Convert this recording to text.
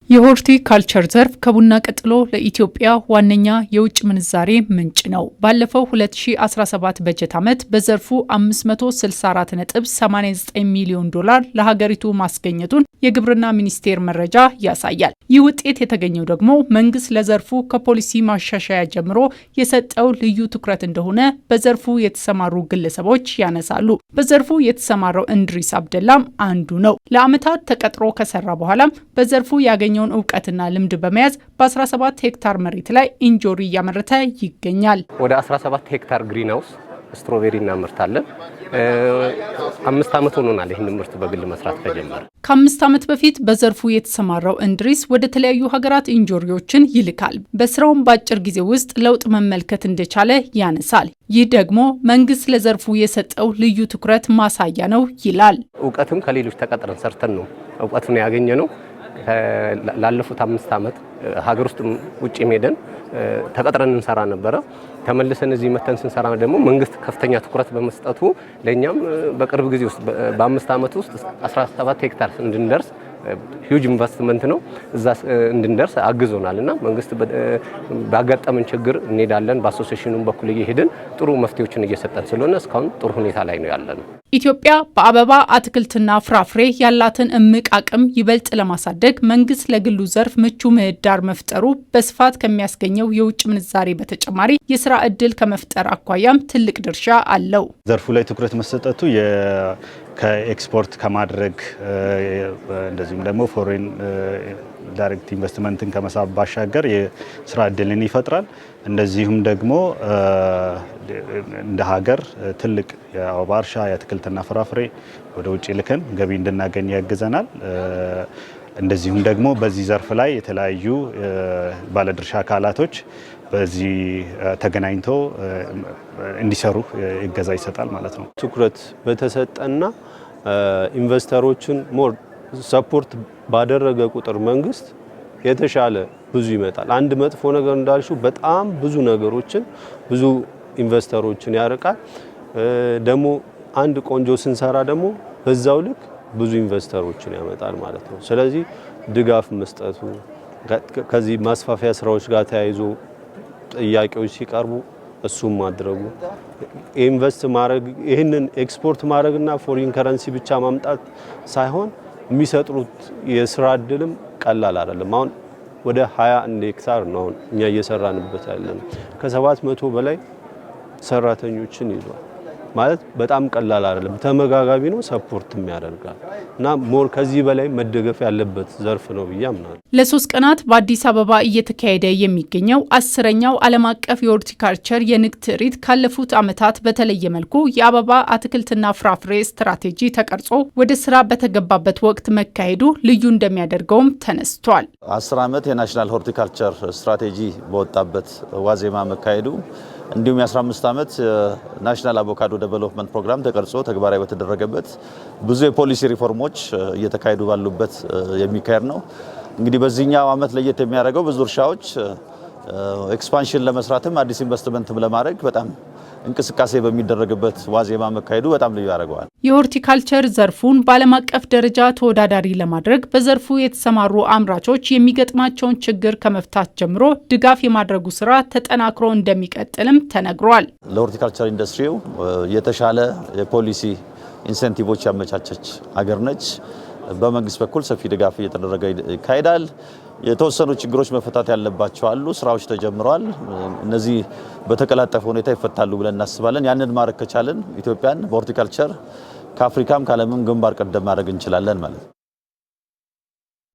የሆርቲካልቸር ዘርፍ ከቡና ቀጥሎ ለኢትዮጵያ ዋነኛ የውጭ ምንዛሬ ምንጭ ነው። ባለፈው 2017 በጀት ዓመት በዘርፉ 564.89 ሚሊዮን ዶላር ለሀገሪቱ ማስገኘቱን የግብርና ሚኒስቴር መረጃ ያሳያል። ይህ ውጤት የተገኘው ደግሞ መንግስት ለዘርፉ ከፖሊሲ ማሻሻያ ጀምሮ የሰጠው ልዩ ትኩረት እንደሆነ በዘርፉ የተሰማሩ ግለሰቦች ያነሳሉ። በዘርፉ የተሰማራው እንድሪስ አብደላም አንዱ ነው። ለዓመታት ተቀጥሮ ከሰራ በኋላም በዘርፉ ያገኘውን እውቀትና ልምድ በመያዝ በ17 ሄክታር መሬት ላይ እንጆሪ እያመረተ ይገኛል። ወደ 17 ሄክታር ግሪንሃውስ ስትሮቤሪ እናመርታለን። 5 ዓመት ሆኖናል ይህን ምርት በግል መስራት ከጀመረ። ከ5 ዓመት በፊት በዘርፉ የተሰማራው እንድሪስ ወደ ተለያዩ ሀገራት እንጆሪዎችን ይልካል። በስራውም በአጭር ጊዜ ውስጥ ለውጥ መመልከት እንደቻለ ያነሳል። ይህ ደግሞ መንግስት ለዘርፉ የሰጠው ልዩ ትኩረት ማሳያ ነው ይላል። እውቀትም ከሌሎች ተቀጥረን ሰርተን ነው እውቀቱን ያገኘነው። ላለፉት 5 ዓመት ሀገር ውስጥ ውጪ ሄደን ተቀጥረን እንሰራ ነበረ። ተመልሰን እዚህ መተን ስንሰራ ደግሞ መንግስት ከፍተኛ ትኩረት በመስጠቱ ለኛም በቅርብ ጊዜ ውስጥ በ5 ዓመት ውስጥ 17 ሄክታር እንድንደርስ ሂውጅ ኢንቨስትመንት ነው እዛ እንድንደርስ አግዞናልና መንግስት ባጋጠመን ችግር እንሄዳለን በአሶሲዬሽኑም በኩል እየሄድን ጥሩ መፍትሄዎችን እየሰጠን ስለሆነ እስካሁን ጥሩ ሁኔታ ላይ ነው ያለነው። ኢትዮጵያ በአበባ አትክልትና ፍራፍሬ ያላትን እምቅ አቅም ይበልጥ ለማሳደግ መንግስት ለግሉ ዘርፍ ምቹ ምህዳር መፍጠሩ በስፋት ከሚያስገኘው የውጭ ምንዛሬ በተጨማሪ የስራ እድል ከመፍጠር አኳያም ትልቅ ድርሻ አለው። ዘርፉ ላይ ትኩረት መሰጠቱ ከኤክስፖርት ከማድረግ እንደዚሁም ደግሞ ፎሬን ዳይሬክት ኢንቨስትመንትን ከመሳብ ባሻገር የስራ እድልን ይፈጥራል። እንደዚሁም ደግሞ እንደ ሀገር ትልቅ የአበባ እርሻ የአትክልትና ፍራፍሬ ወደ ውጭ ልከን ገቢ እንድናገኝ ያግዘናል። እንደዚሁም ደግሞ በዚህ ዘርፍ ላይ የተለያዩ ባለድርሻ አካላቶች በዚህ ተገናኝቶ እንዲሰሩ እገዛ ይሰጣል ማለት ነው። ትኩረት በተሰጠና ኢንቨስተሮችን ሞር ሰፖርት ባደረገ ቁጥር መንግስት የተሻለ ብዙ ይመጣል። አንድ መጥፎ ነገር እንዳልሽው በጣም ብዙ ነገሮችን ብዙ ኢንቨስተሮችን ያርቃል። ደግሞ አንድ ቆንጆ ስንሰራ ደግሞ በዛው ልክ ብዙ ኢንቨስተሮችን ያመጣል ማለት ነው። ስለዚህ ድጋፍ መስጠቱ ከዚህ ማስፋፊያ ስራዎች ጋር ተያይዞ ጥያቄዎች ሲቀርቡ እሱም ማድረጉ ኢንቨስት ማድረግ ይሄንን ኤክስፖርት ማድረግና ፎሪን ከረንሲ ብቻ ማምጣት ሳይሆን የሚሰጡት የስራ እድልም ቀላል አይደለም። አሁን ወደ 21 ሄክታር ነው እኛ እየሰራንበት ያለነው። ከ700 በላይ ሰራተኞችን ይዟል ማለት በጣም ቀላል አይደለም። ተመጋጋቢ ነው፣ ሰፖርትም ያደርጋል እና ሞር ከዚህ በላይ መደገፍ ያለበት ዘርፍ ነው ብዬ አምናለሁ። ለ3 ቀናት በአዲስ አበባ እየተካሄደ የሚገኘው 10ኛው ዓለም አቀፍ የሆርቲካልቸር የንግድ ትርኢት ካለፉት ዓመታት በተለየ መልኩ የአበባ አትክልትና ፍራፍሬ ስትራቴጂ ተቀርጾ ወደ ስራ በተገባበት ወቅት መካሄዱ ልዩ እንደሚያደርገውም ተነስቷል። 10 ዓመት የናሽናል ሆርቲካልቸር ስትራቴጂ በወጣበት ዋዜማ መካሄዱ እንዲሁም የ15 ዓመት ናሽናል አቮካዶ ዴቨሎፕመንት ፕሮግራም ተቀርጾ ተግባራዊ በተደረገበት ብዙ የፖሊሲ ሪፎርሞች እየተካሄዱ ባሉበት የሚካሄድ ነው። እንግዲህ በዚህኛው ዓመት ለየት የሚያደርገው ብዙ እርሻዎች ኤክስፓንሽን ለመስራትም አዲስ ኢንቨስትመንትም ለማድረግ በጣም እንቅስቃሴ በሚደረግበት ዋዜማ መካሄዱ በጣም ልዩ ያደርገዋል። የሆርቲካልቸር ዘርፉን በዓለም አቀፍ ደረጃ ተወዳዳሪ ለማድረግ በዘርፉ የተሰማሩ አምራቾች የሚገጥማቸውን ችግር ከመፍታት ጀምሮ ድጋፍ የማድረጉ ስራ ተጠናክሮ እንደሚቀጥልም ተነግሯል። ለሆርቲካልቸር ኢንዱስትሪው የተሻለ የፖሊሲ ኢንሴንቲቮች ያመቻቸች ሀገር ነች። በመንግስት በኩል ሰፊ ድጋፍ እየተደረገ ይካሄዳል። የተወሰኑ ችግሮች መፈታት ያለባቸው አሉ። ስራዎች ተጀምረዋል። እነዚህ በተቀላጠፈ ሁኔታ ይፈታሉ ብለን እናስባለን። ያንን ማድረግ ከቻለን ኢትዮጵያን በሆርቲካልቸር ከአፍሪካም ከዓለምም ግንባር ቀደም ማድረግ እንችላለን ማለት ነው።